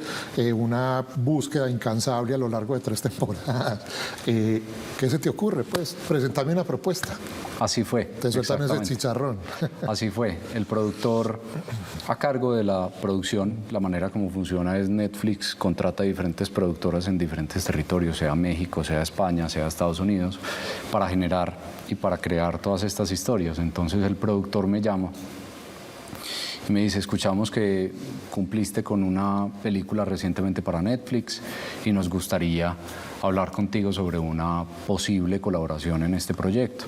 una búsqueda incansable a lo largo de 3 temporadas. ¿Qué se te ocurre? Pues, presentame una propuesta. Así fue. Te sueltan ese chicharrón. Así fue. El productor a cargo de la producción, la manera como funciona es Netflix contrata diferentes productoras en diferentes territorios, sea México, sea España, sea Estados Unidos, para generar y para crear todas estas historias. Entonces el productor me llama y me dice, escuchamos que cumpliste con una película recientemente para Netflix y nos gustaría hablar contigo sobre una posible colaboración en este proyecto.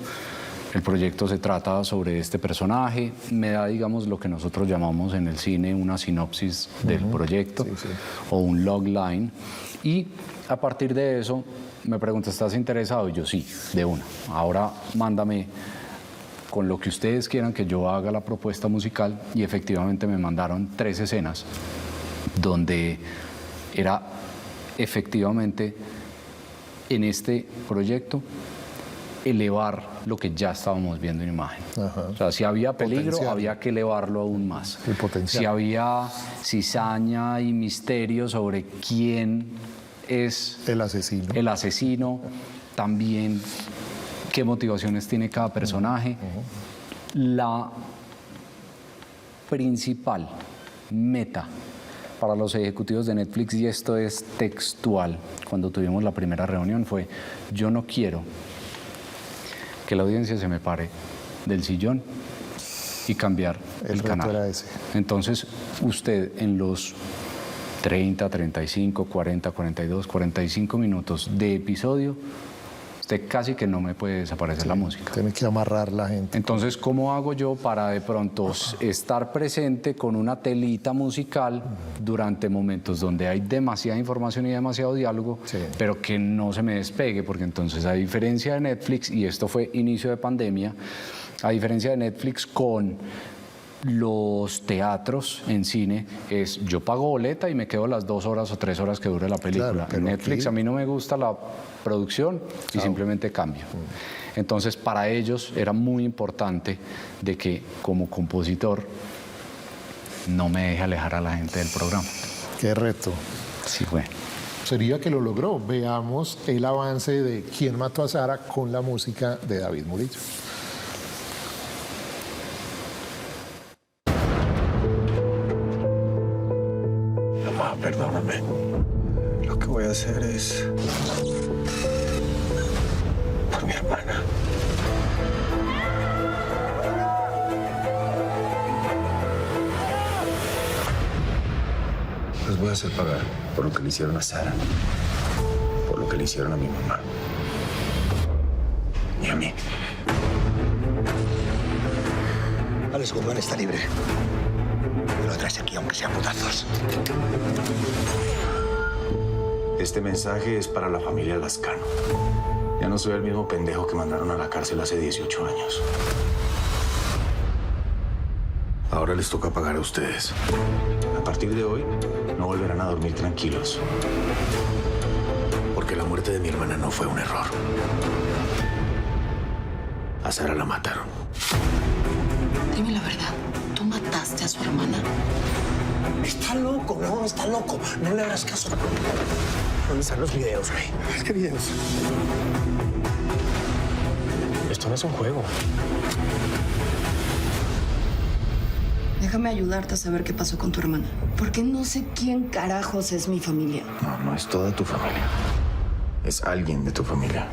El proyecto se trata sobre este personaje, me da, digamos, lo que nosotros llamamos en el cine una sinopsis del proyecto o un logline, y a partir de eso me pregunta, ¿estás interesado? Y yo sí, de una. Ahora mándame con lo que ustedes quieran que yo haga la propuesta musical, y efectivamente me mandaron 3 escenas donde era efectivamente en este proyecto elevar lo que ya estábamos viendo en imagen. Ajá. O sea, si había peligro, potencial, había que elevarlo aún más. El potencial. Si había cizaña y misterio sobre quién es el asesino, también qué motivaciones tiene cada personaje. La principal meta para los ejecutivos de Netflix, y esto es textual, cuando tuvimos la primera reunión, fue: yo no quiero que la audiencia se me pare del sillón y cambiar el canal. Era ese. Entonces, usted en los 30, 35, 40, 42, 45 minutos de episodio, usted casi que no me puede desaparecer la música. Tiene que amarrar la gente. Entonces, ¿cómo hago yo para de pronto estar presente con una telita musical durante momentos donde hay demasiada información y demasiado diálogo, pero que no se me despegue? Porque entonces, a diferencia de Netflix, y esto fue inicio de pandemia, a diferencia de Netflix con los teatros en cine, es yo pago boleta y me quedo las 2 horas o 3 horas que dure la película. En Netflix a mí no me gusta la producción y simplemente cambio. Entonces para ellos era muy importante de que como compositor no me deje alejar a la gente del programa. Qué reto. Sí fue. Sería que lo logró. Veamos el avance de ¿Quién mató a Sara? Con la música de David Murillo. Perdóname. Lo que voy a hacer es por mi hermana. Les voy a hacer pagar por lo que le hicieron a Sara, por lo que le hicieron a mi mamá y a mí. Alex Guzmán está libre. Me lo traes aquí, aunque sea putazos. Este mensaje es para la familia Lascano. Ya no soy el mismo pendejo que mandaron a la cárcel hace 18 años. Ahora les toca pagar a ustedes. A partir de hoy, no volverán a dormir tranquilos. Porque la muerte de mi hermana no fue un error. A Sara la mataron. Dime la verdad. ¿Tú mataste a su hermana? Está loco, no, está loco. No le hagas caso. ¿Dónde están los videos, güey? ¿Qué videos? Esto no es un juego. Déjame ayudarte a saber qué pasó con tu hermana. Porque no sé quién carajos es mi familia. No, no es toda tu familia. Es alguien de tu familia.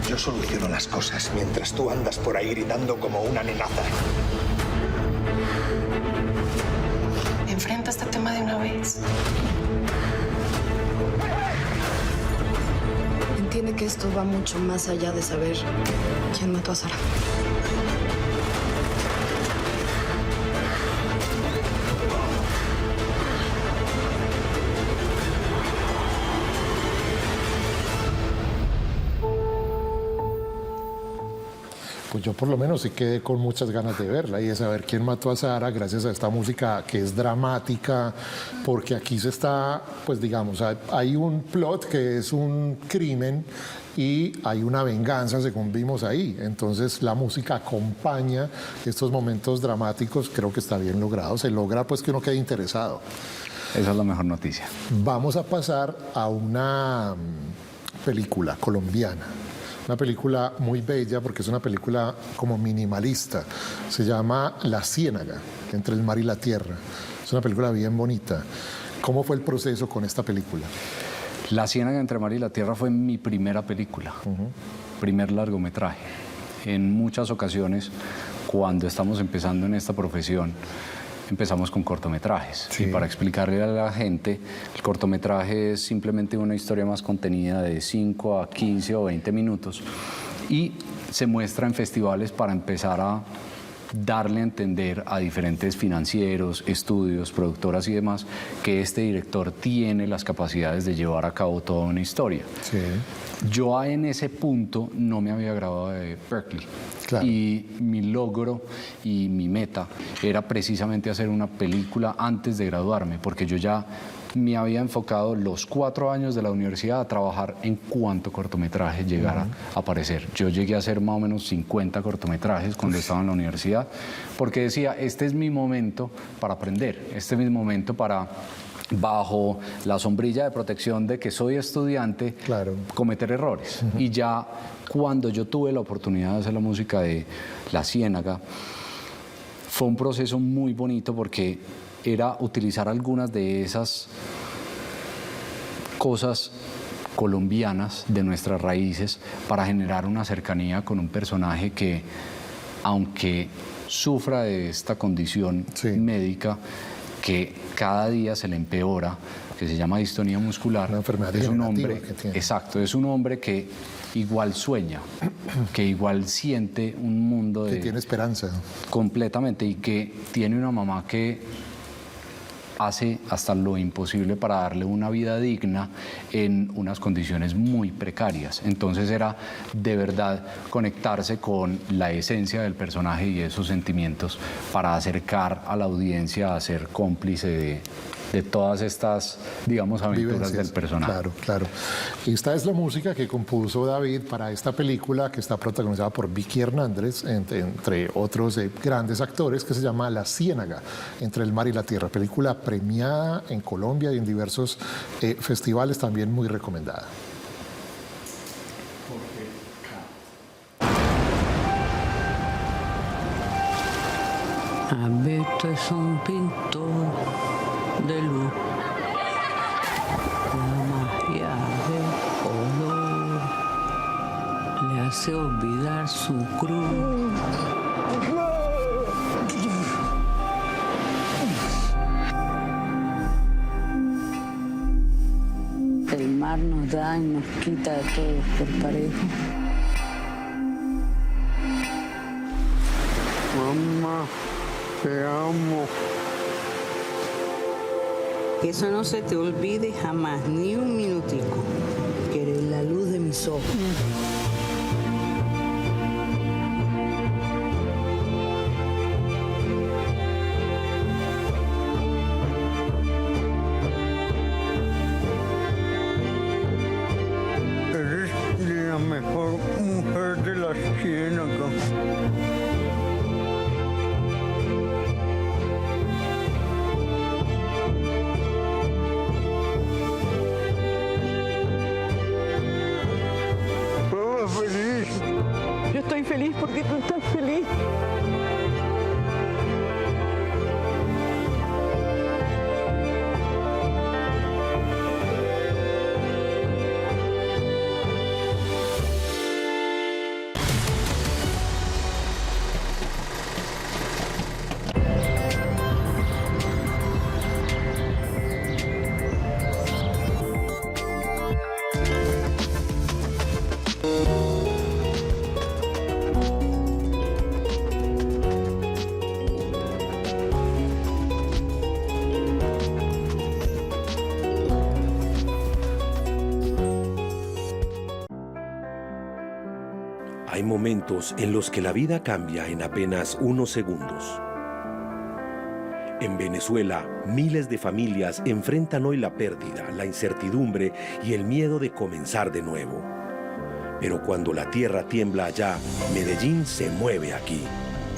Yo soluciono las cosas mientras tú andas por ahí gritando como una nenaza. Enfrenta este tema de una vez. Entiende que esto va mucho más allá de saber quién mató a Sara. Pues yo por lo menos sí quedé con muchas ganas de verla y de saber quién mató a Sara gracias a esta música que es dramática, porque aquí se está, pues digamos, hay un plot que es un crimen y hay una venganza según vimos ahí. Entonces la música acompaña estos momentos dramáticos, creo que está bien logrado, se logra pues que uno quede interesado. Esa es la mejor noticia. Vamos a pasar a una película colombiana. Una película muy bella porque es una película como minimalista. Se llama La Ciénaga, entre el mar y la tierra. Es una película bien bonita. ¿Cómo fue el proceso con esta película? La Ciénaga entre el mar y la tierra fue mi primera película, primer largometraje. En muchas ocasiones, cuando estamos empezando en esta profesión, empezamos con cortometrajes. Sí. Y para explicarle a la gente, el cortometraje es simplemente una historia más contenida de 5 a 15 o 20 minutos y se muestra en festivales para empezar a darle a entender a diferentes financieros, estudios, productoras y demás que este director tiene las capacidades de llevar a cabo toda una historia. Sí. Yo en ese punto no me había graduado de Berkeley. Claro. Y mi logro y mi meta era precisamente hacer una película antes de graduarme, porque yo ya me había enfocado los 4 años de la universidad a trabajar en cuánto cortometraje llegara a aparecer. Yo llegué a hacer más o menos 50 cortometrajes cuando estaba en la universidad, porque decía, este es mi momento para aprender, este es mi momento para, bajo la sombrilla de protección de que soy estudiante, claro, cometer errores. Y ya cuando yo tuve la oportunidad de hacer la música de La Ciénaga, fue un proceso muy bonito porque era utilizar algunas de esas cosas colombianas de nuestras raíces para generar una cercanía con un personaje que, aunque sufra de esta condición médica, que cada día se le empeora, que se llama distonía muscular, una enfermedad es un hombre, exacto, es un hombre que igual sueña, que igual siente un mundo de... Que tiene esperanza. Completamente, y que tiene una mamá que hace hasta lo imposible para darle una vida digna en unas condiciones muy precarias. Entonces era de verdad conectarse con la esencia del personaje y esos sentimientos para acercar a la audiencia a ser cómplice de todas estas, digamos, aventuras del personaje. Claro, claro. Esta es la música que compuso David para esta película que está protagonizada por Vicky Hernández, entre otros grandes actores, que se llama La Ciénaga, entre el mar y la tierra. Película premiada en Colombia y en diversos festivales, también muy recomendada. Alberto es un pintor de luz, la magia del color le hace olvidar su cruz. El mar nos da y nos quita a todos por parejo. Mamá, te amo. Que eso no se te olvide jamás, ni un minutico, que eres la luz de mis ojos. Hay momentos en los que la vida cambia en apenas unos segundos. En Venezuela, miles de familias enfrentan hoy la pérdida, la incertidumbre y el miedo de comenzar de nuevo. Pero cuando la tierra tiembla allá, Medellín se mueve aquí.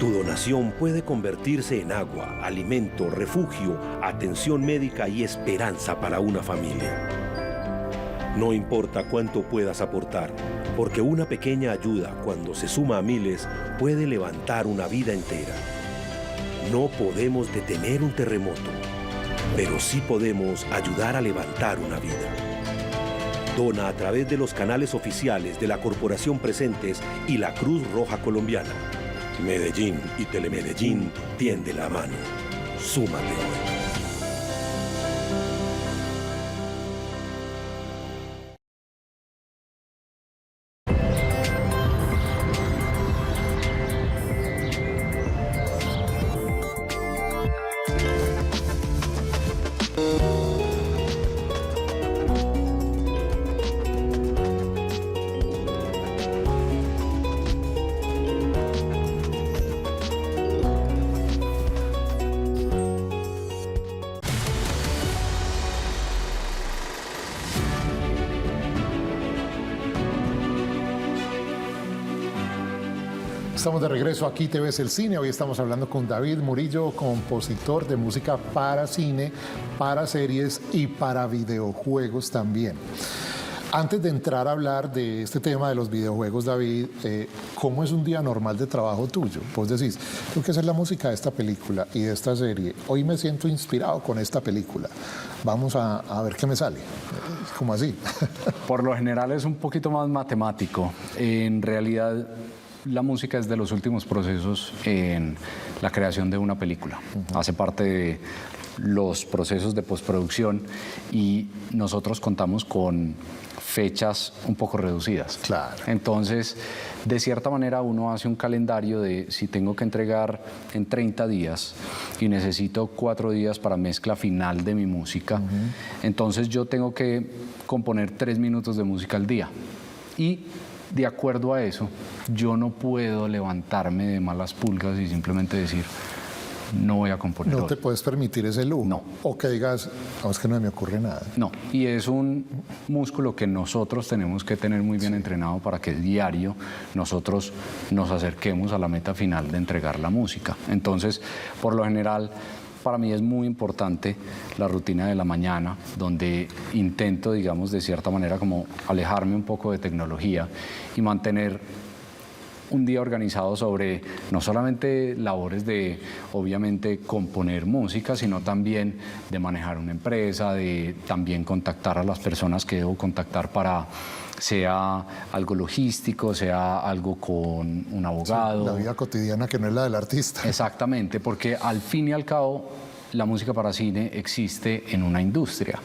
Tu donación puede convertirse en agua, alimento, refugio, atención médica y esperanza para una familia. No importa cuánto puedas aportar, porque una pequeña ayuda, cuando se suma a miles, puede levantar una vida entera. No podemos detener un terremoto, pero sí podemos ayudar a levantar una vida. Dona a través de los canales oficiales de la Corporación Presentes y la Cruz Roja Colombiana. Medellín y Telemedellín tiende la mano. Súmate hoy. Estamos de regreso, Aquí te ves el cine. Hoy estamos hablando con David Murillo, compositor de música para cine, para series y para videojuegos también. Antes de entrar a hablar de este tema de los videojuegos, David, ¿cómo es un día normal de trabajo tuyo? Vos decís, tengo que hacer la música de esta película y de esta serie. Hoy me siento inspirado con esta película. Vamos a ver qué me sale. ¿Cómo así? Por lo general es un poquito más matemático. En realidad, la música es de los últimos procesos en la creación de una película. Hace parte de los procesos de postproducción y nosotros contamos con fechas un poco reducidas. Claro. Entonces, de cierta manera, uno hace un calendario de si tengo que entregar en 30 días y necesito 4 días para mezcla final de mi música, entonces yo tengo que componer 3 minutos de música al día. Y de acuerdo a eso, yo no puedo levantarme de malas pulgas y simplemente decir, no voy a componer No hoy. te puedes permitir ese lujo. No. O que digas, no, es que no me ocurre nada. No, y es un músculo que nosotros tenemos que tener muy bien entrenado para que diario nosotros nos acerquemos a la meta final de entregar la música. Entonces, por lo general, para mí es muy importante la rutina de la mañana, donde intento, digamos, de cierta manera como alejarme un poco de tecnología y mantener un día organizado sobre no solamente labores de, obviamente, componer música, sino también de manejar una empresa, de también contactar a las personas que debo contactar para, sea algo logístico, sea algo con un abogado. Sí, la vida cotidiana que no es la del artista. Exactamente, porque al fin y al cabo la música para cine existe en una industria,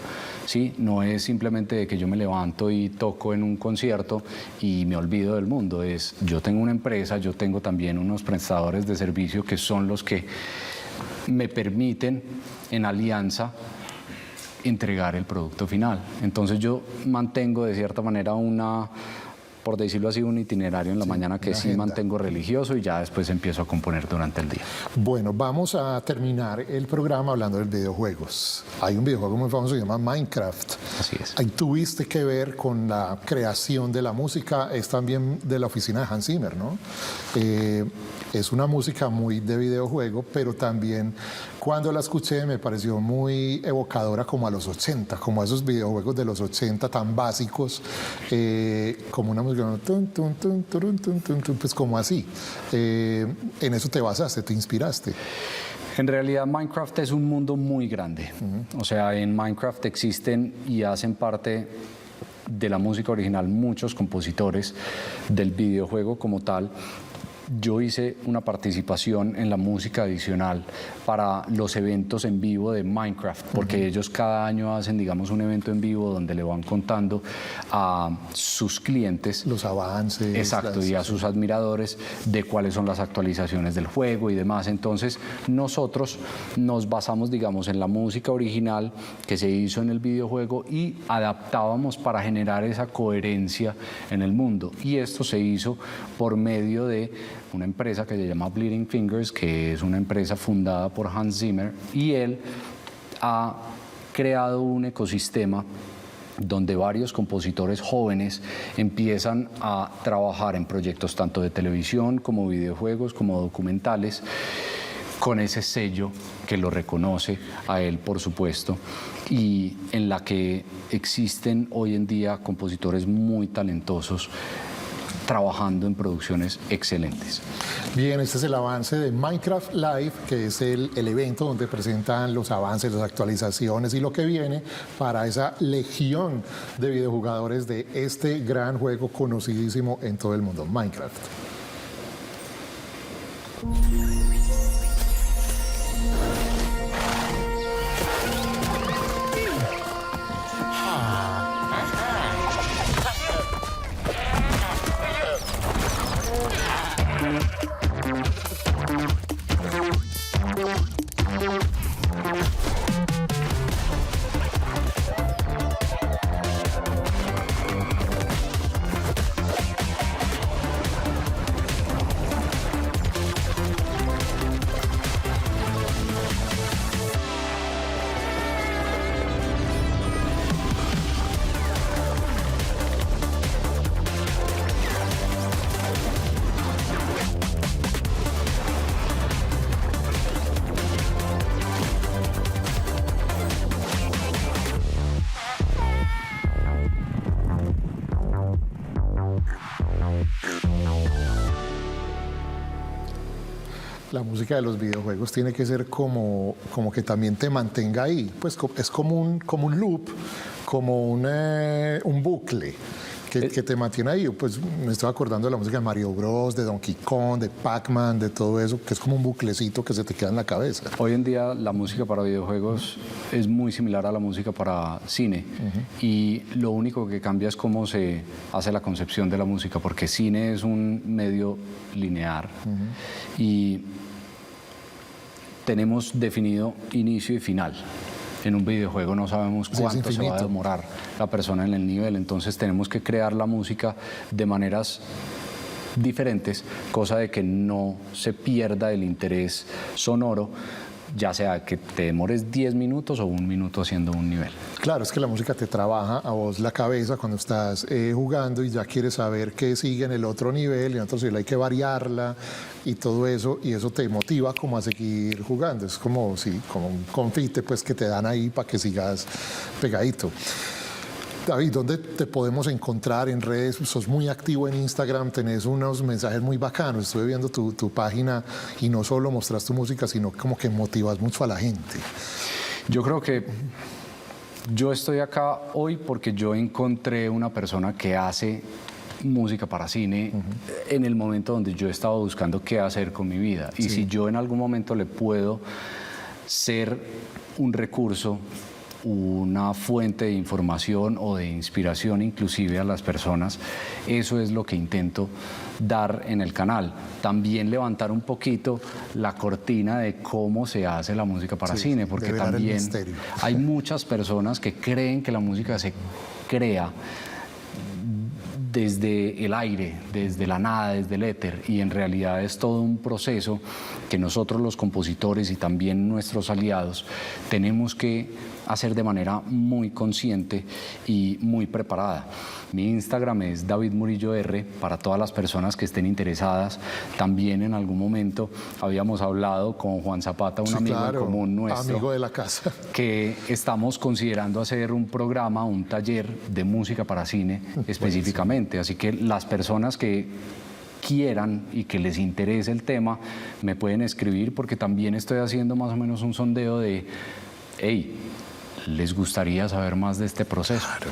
¿sí? No es simplemente de que yo me levanto y toco en un concierto y me olvido del mundo. Yo tengo una empresa, yo tengo también unos prestadores de servicio que son los que me permiten en alianza entregar el producto final. Entonces yo mantengo de cierta manera por decirlo así, un itinerario en la mañana que sí mantengo religioso y ya después empiezo a componer durante el día. Bueno, vamos a terminar el programa hablando de videojuegos. Hay un videojuego muy famoso que se llama Minecraft. Así es. Ahí tuviste que ver con la creación de la música, es también de la oficina de Hans Zimmer, ¿no? Es una música muy de videojuego, pero también cuando la escuché me pareció muy evocadora como a los 80, como a esos videojuegos de los 80 tan básicos, como una música, pues como así. En eso te basaste, te inspiraste. En realidad Minecraft es un mundo muy grande. O sea, en Minecraft existen y hacen parte de la música original muchos compositores del videojuego como tal. yo hice una participación en la música adicional para los eventos en vivo de Minecraft, porque ellos cada año hacen, digamos, un evento en vivo donde le van contando a sus clientes los avances. Exacto, y a sus admiradores de cuáles son las actualizaciones del juego y demás. Entonces, nosotros nos basamos, digamos, en la música original que se hizo en el videojuego y adaptábamos para generar esa coherencia en el mundo. Y esto se hizo por medio de una empresa que se llama Bleeding Fingers, que es una empresa fundada por Hans Zimmer, y él ha creado un ecosistema donde varios compositores jóvenes empiezan a trabajar en proyectos tanto de televisión como videojuegos, como documentales, con ese sello que lo reconoce a él, por supuesto, y en la que existen hoy en día compositores muy talentosos trabajando en producciones excelentes. Bien, este es el avance de Minecraft Live, que es el evento donde presentan los avances, las actualizaciones y lo que viene para esa legión de videojugadores de este gran juego conocidísimo en todo el mundo, Minecraft. La música de los videojuegos tiene que ser como que también te mantenga ahí, pues es como un loop, como un bucle que te mantiene ahí. Pues me estoy acordando de la música de Mario Bros, de Donkey Kong, de Pac-Man, de todo eso, que es como un buclecito que se te queda en la cabeza. Hoy en día la música para videojuegos es muy similar a la música para cine, y lo único que cambia es cómo se hace la concepción de la música, porque cine es un medio lineal y tenemos definido inicio y final. En un videojuego no sabemos cuánto se va a demorar la persona en el nivel, entonces tenemos que crear la música de maneras diferentes, cosa de que no se pierda el interés sonoro, ya sea que te demores 10 minutos o 1 minuto haciendo un nivel. Claro, es que la música te trabaja a vos la cabeza cuando estás jugando y ya quieres saber qué sigue en el otro nivel, y en otro nivel hay que variarla y todo eso, y eso te motiva como a seguir jugando. Es como, sí, como un confite pues que te dan ahí para que sigas pegadito. David, ¿dónde te podemos encontrar en redes? Sos muy activo en Instagram, tenés unos mensajes muy bacanos. Estuve viendo tu página y no solo mostras tu música, sino como que motivas mucho a la gente. Yo creo que yo estoy acá hoy porque yo encontré una persona que hace música para cine en el momento donde yo estaba buscando qué hacer con mi vida. Y si yo en algún momento le puedo ser un recurso, una fuente de información o de inspiración inclusive a las personas, eso es lo que intento dar en el canal. También levantar un poquito la cortina de cómo se hace la música para cine, porque también hay muchas personas que creen que la música se crea desde el aire, desde la nada, desde el éter, y en realidad es todo un proceso que nosotros los compositores y también nuestros aliados tenemos que hacer de manera muy consciente y muy preparada. Mi Instagram es David Murillo R, para todas las personas que estén interesadas. También en algún momento habíamos hablado con Juan Zapata, un amigo en común nuestro, amigo de la casa, que estamos considerando hacer un programa, un taller de música para cine específicamente. Así que las personas que quieran y que les interese el tema me pueden escribir, porque también estoy haciendo más o menos un sondeo de, hey, ¿les gustaría saber más de este proceso? Claro.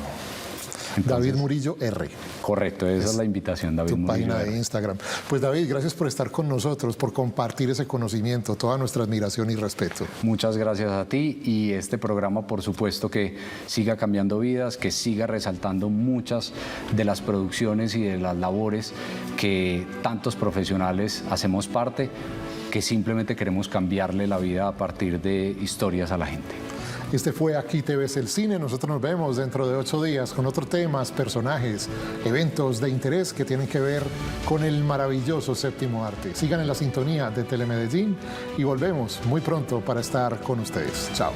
Entonces, David Murillo R. Correcto, esa es la invitación, David Tu Murillo página R. de Instagram. Pues David, gracias por estar con nosotros, por compartir ese conocimiento, toda nuestra admiración y respeto. Muchas gracias a ti y este programa, por supuesto, que siga cambiando vidas, que siga resaltando muchas de las producciones y de las labores que tantos profesionales hacemos parte, que simplemente queremos cambiarle la vida a partir de historias a la gente. Este fue Aquí te ves el cine. Nosotros nos vemos dentro de 8 días con otros temas, personajes, eventos de interés que tienen que ver con el maravilloso séptimo arte. Sigan en la sintonía de Telemedellín y volvemos muy pronto para estar con ustedes. Chao.